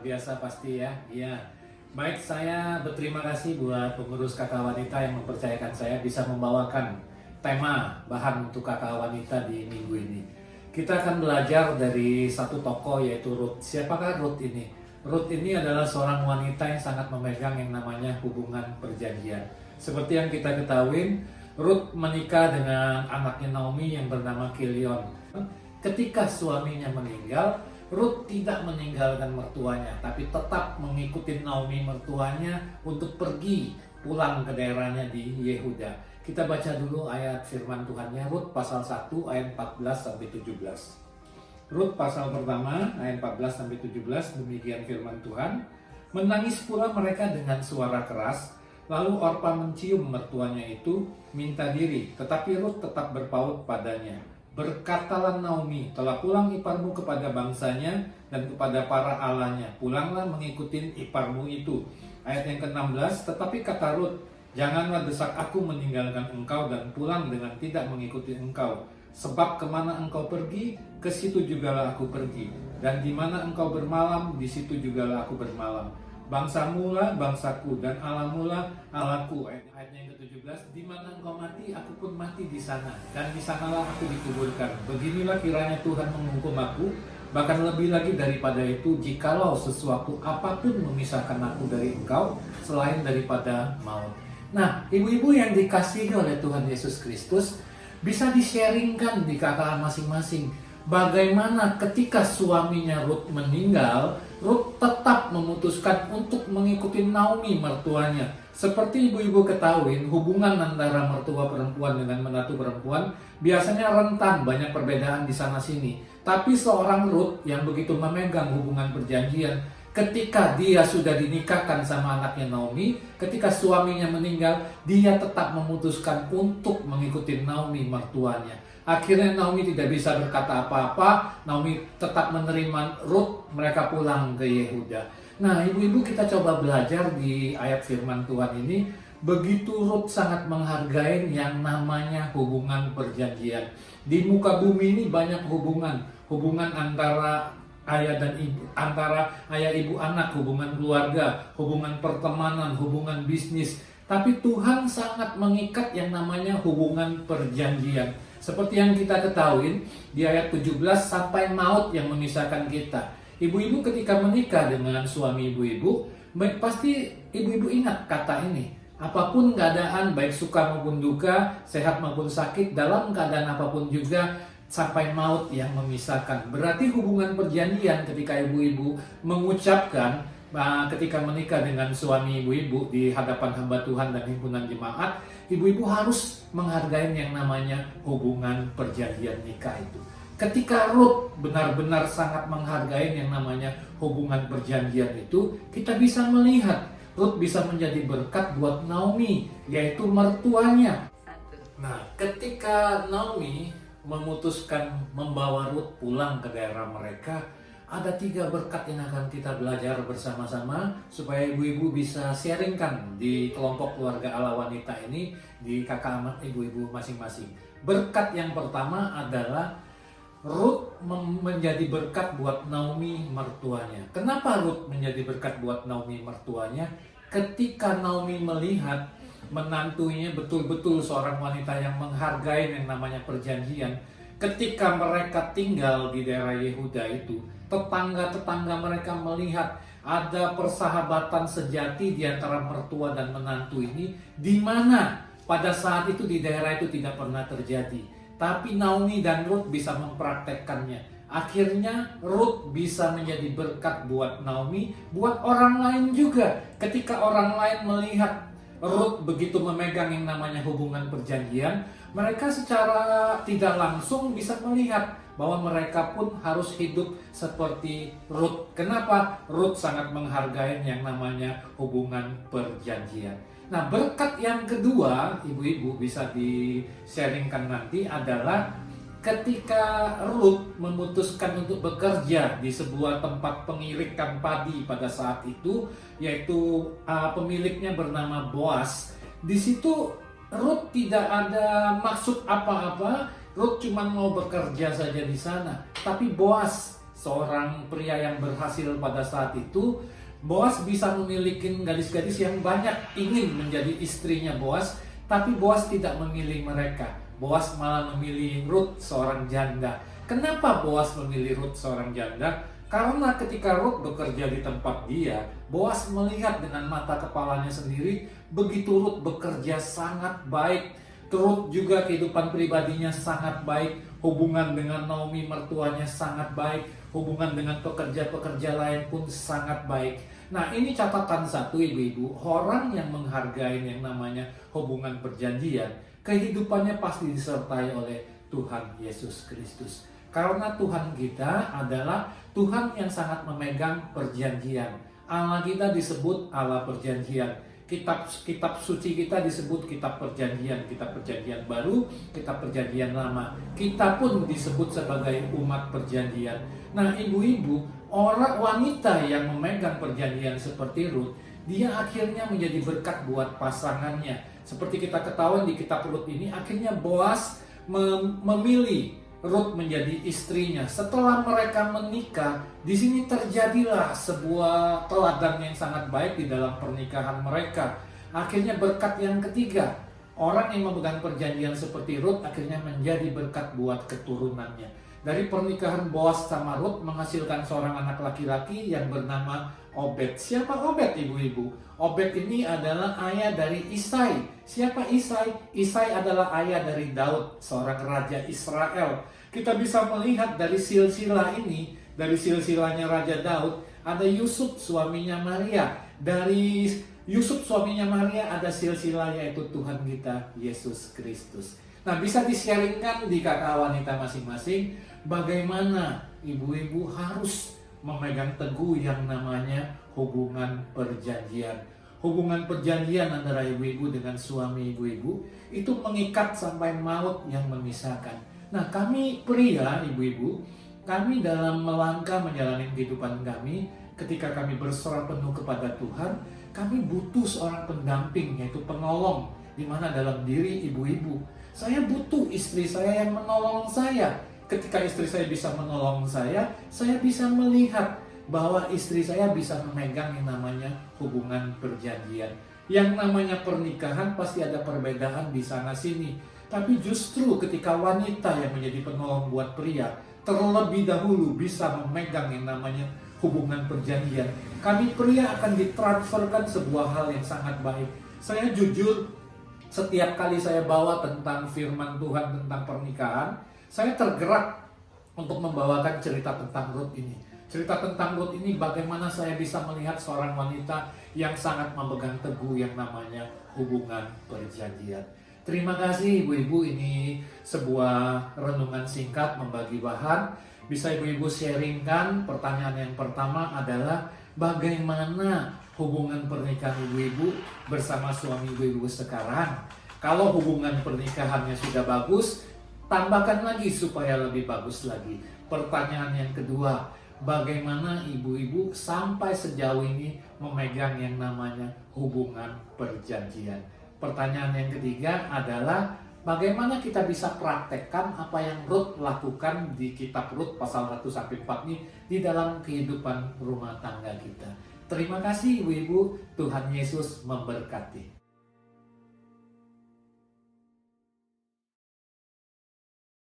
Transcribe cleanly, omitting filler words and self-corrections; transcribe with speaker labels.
Speaker 1: biasa pasti ya. Iya. Baik, saya berterima kasih buat pengurus kakak wanita yang mempercayakan saya bisa membawakan tema bahan untuk kakak wanita di minggu ini. Kita akan belajar dari satu tokoh yaitu Ruth. Siapakah Ruth ini? Ruth ini adalah seorang wanita yang sangat memegang yang namanya hubungan perjanjian. Seperti yang kita ketahui, Ruth menikah dengan anaknya Naomi yang bernama Kilion. Ketika suaminya meninggal, Ruth tidak meninggalkan mertuanya, tapi tetap mengikuti Naomi mertuanya untuk pergi pulang ke daerahnya di Yehuda. Kita baca dulu ayat firman Tuhannya, Ruth pasal 1 ayat 14-17. Ruth pasal pertama ayat 14-17, demikian firman Tuhan. Menangis pula mereka dengan suara keras, lalu Orpa mencium mertuanya itu, minta diri, tetapi Ruth tetap berpaut padanya. Berkatalah Naomi, telah pulang iparmu kepada bangsanya dan kepada para allahnya. Pulanglah mengikuti iparmu itu. Ayat yang ke-16, tetapi kata Ruth, janganlah desak aku meninggalkan engkau dan pulang dengan tidak mengikuti engkau. Sebab kemana engkau pergi, ke situ jugalah aku pergi. Dan di mana engkau bermalam, di situ jugalah aku bermalam. Bangsamu lah bangsaku dan Allahmu lah Allahku. Ayat yang ke-17, di mana engkau mati, aku pun mati di sana, dan di sanalah aku dikuburkan. Beginilah kiranya Tuhan menghukum aku, bahkan lebih lagi daripada itu, jikalau sesuatu apapun memisahkan aku dari engkau, selain daripada maut. Nah, ibu-ibu yang dikasihi oleh Tuhan Yesus Kristus, bisa di-sharingkan di kakak masing-masing. Bagaimana ketika suaminya Ruth meninggal, Ruth tetap memutuskan untuk mengikuti Naomi mertuanya. Seperti ibu-ibu ketahui, hubungan antara mertua perempuan dengan menantu perempuan biasanya rentan, banyak perbedaan di sana-sini. Tapi seorang Ruth yang begitu memegang hubungan perjanjian, ketika dia sudah dinikahkan sama anaknya Naomi, ketika suaminya meninggal, dia tetap memutuskan untuk mengikuti Naomi mertuanya. Akhirnya Naomi tidak bisa berkata apa-apa, Naomi tetap menerima Ruth, mereka pulang ke Yehuda. Nah, ibu-ibu, kita coba belajar di ayat firman Tuhan ini. Begitu Ruth sangat menghargai yang namanya hubungan perjanjian. Di muka bumi ini banyak hubungan antara ayah dan ibu, antara ayah ibu anak, hubungan keluarga, hubungan pertemanan, hubungan bisnis. Tapi Tuhan sangat mengikat yang namanya hubungan perjanjian. Seperti yang kita ketahui di ayat 17, sampai maut yang memisahkan kita. Ibu-ibu ketika menikah dengan suami ibu-ibu, pasti ibu-ibu ingat kata ini. Apapun keadaan, baik suka maupun duka, sehat maupun sakit, dalam keadaan apapun juga, sampai maut yang memisahkan. Berarti hubungan perjanjian ketika ibu-ibu mengucapkan ketika menikah dengan suami ibu-ibu di hadapan hamba Tuhan dan himpunan jemaat, ibu-ibu harus menghargai yang namanya hubungan perjanjian nikah itu. Ketika Ruth benar-benar sangat menghargai yang namanya hubungan perjanjian itu, kita bisa melihat Ruth bisa menjadi berkat buat Naomi, yaitu mertuanya. Nah, ketika Naomi memutuskan membawa Ruth pulang ke daerah mereka, ada 3 berkat yang akan kita belajar bersama-sama supaya ibu-ibu bisa sharingkan di kelompok keluarga Allah wanita ini di kakak amat ibu-ibu masing-masing. Berkat yang pertama adalah Ruth menjadi berkat buat Naomi mertuanya. Kenapa Ruth menjadi berkat buat Naomi mertuanya? Ketika Naomi melihat menantunya betul-betul seorang wanita yang menghargai yang namanya perjanjian, ketika mereka tinggal di daerah Yehuda itu, tetangga-tetangga mereka melihat ada persahabatan sejati di antara mertua dan menantu ini, di mana pada saat itu di daerah itu tidak pernah terjadi. Tapi Naomi dan Ruth bisa mempraktekkannya. Akhirnya Ruth bisa menjadi berkat buat Naomi, buat orang lain juga. Ketika orang lain melihat Ruth begitu memegang yang namanya hubungan perjanjian, mereka secara tidak langsung bisa melihat bahwa mereka pun harus hidup seperti Ruth. Kenapa? Ruth sangat menghargai yang namanya hubungan perjanjian. Nah, berkat yang kedua, ibu-ibu bisa di-sharingkan nanti adalah ketika Ruth memutuskan untuk bekerja di sebuah tempat pengirikan padi pada saat itu, yaitu pemiliknya bernama Boaz. Di situ Ruth tidak ada maksud apa-apa, Ruth cuma mau bekerja saja di sana. Tapi Boaz seorang pria yang berhasil pada saat itu, Boas bisa memiliki gadis-gadis yang banyak ingin menjadi istrinya Boas, tapi Boas tidak memilih mereka. Boas malah memilih Ruth, seorang janda. Kenapa Boas memilih Ruth, seorang janda? Karena ketika Ruth bekerja di tempat dia, Boas melihat dengan mata kepalanya sendiri, begitu Ruth bekerja sangat baik. Ruth juga kehidupan pribadinya sangat baik, hubungan dengan Naomi mertuanya sangat baik, hubungan dengan pekerja-pekerja lain pun sangat baik. Nah, ini catatan satu, ibu-ibu, orang yang menghargai yang namanya hubungan perjanjian, kehidupannya pasti disertai oleh Tuhan Yesus Kristus. Karena Tuhan kita adalah Tuhan yang sangat memegang perjanjian. Allah kita disebut Allah perjanjian. Kitab suci kita disebut kitab perjanjian baru, kitab perjanjian lama. Kita pun disebut sebagai umat perjanjian. Nah, ibu-ibu, orang wanita yang memegang perjanjian seperti Ruth, dia akhirnya menjadi berkat buat pasangannya. Seperti kita ketahui di kitab Ruth ini, akhirnya Boas memilih Ruth menjadi istrinya. Setelah mereka menikah, di sini terjadilah sebuah teladan yang sangat baik di dalam pernikahan mereka. Akhirnya berkat yang ketiga, orang yang memegang perjanjian seperti Ruth akhirnya menjadi berkat buat keturunannya. Dari pernikahan Boas sama Ruth menghasilkan seorang anak laki-laki yang bernama Obed. Siapa Obed, ibu-ibu? Obed ini adalah ayah dari Isai. Siapa Isai? Isai adalah ayah dari Daud, seorang raja Israel. Kita bisa melihat dari silsilah ini, dari silsilahnya Raja Daud, ada Yusuf suaminya Maria. Dari Yusuf suaminya Maria ada silsilah, yaitu Tuhan kita Yesus Kristus. Nah, bisa di-sharingkan di kakak wanita masing-masing bagaimana ibu-ibu harus memegang teguh yang namanya hubungan perjanjian. Hubungan perjanjian antara ibu-ibu dengan suami ibu-ibu itu mengikat sampai maut yang memisahkan. Nah, kami pria, ibu-ibu, kami dalam melangkah menjalani kehidupan kami, ketika kami berserah penuh kepada Tuhan, kami butuh seorang pendamping, yaitu penolong, di mana dalam diri ibu-ibu. Saya butuh istri saya yang menolong saya. Ketika istri saya bisa menolong saya bisa melihat bahwa istri saya bisa memegang yang namanya hubungan perjanjian. Yang namanya pernikahan pasti ada perbedaan di sana-sini. Tapi justru ketika wanita yang menjadi penolong buat pria terlebih dahulu bisa memegang yang namanya hubungan perjanjian, kami pria akan ditransferkan sebuah hal yang sangat baik. Saya jujur, setiap kali saya bawa tentang firman Tuhan tentang pernikahan, saya tergerak untuk membawakan cerita tentang Ruth ini. Cerita tentang Ruth ini bagaimana saya bisa melihat seorang wanita yang sangat memegang teguh yang namanya hubungan perjanjian. Terima kasih ibu-ibu, ini sebuah renungan singkat membagi bahan. Bisa ibu-ibu sharingkan. Pertanyaan yang pertama adalah bagaimana hubungan pernikahan ibu-ibu bersama suami ibu-ibu sekarang. Kalau hubungan pernikahannya sudah bagus, tambahkan lagi supaya lebih bagus lagi. Pertanyaan yang kedua, bagaimana ibu-ibu sampai sejauh ini memegang yang namanya hubungan perjanjian. Pertanyaan yang ketiga adalah bagaimana kita bisa praktekkan apa yang Ruth lakukan di kitab Ruth pasal 1-4 ini di dalam kehidupan rumah tangga kita. Terima kasih ibu-ibu, Tuhan Yesus memberkati.